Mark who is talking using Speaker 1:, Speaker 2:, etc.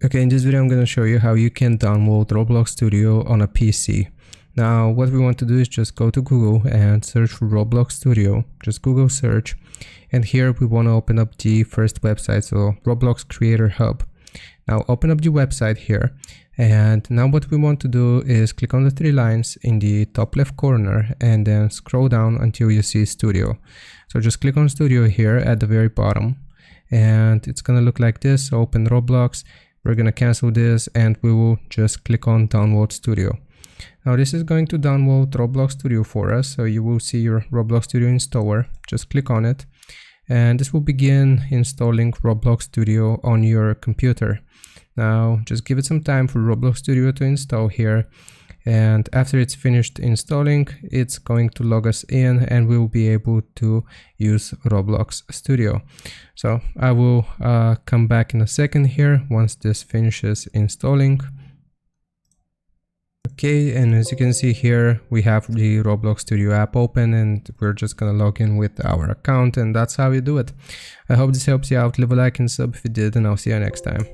Speaker 1: Okay, in this video I'm going to show you how you can download Roblox Studio on a PC. Now what we want to do is just go to Google and search for Roblox Studio. Just Google search, and here we want to open up the first website, so Roblox Creator Hub. Now open up the website here, and now what we want to do is click on the three lines in the top left corner and then scroll down until you see Studio. So just click on Studio here at the very bottom, and it's gonna look like this. So open Roblox. We're gonna cancel this and we will just click on Download Studio. Now this is going to download Roblox Studio for us, so you will see your Roblox Studio installer. Just click on it and this will begin installing Roblox Studio on your computer. Now just give it some time for Roblox Studio to install here, and after it's finished installing, it's going to log us in and we'll be able to use Roblox Studio. So I will come back in a second here once this finishes installing. Okay, and as you can see here, we have the Roblox Studio app open and we're just gonna log in with our account, and that's how you do it. I hope this helps you out. Leave a like and sub if it did, and I'll see you next time.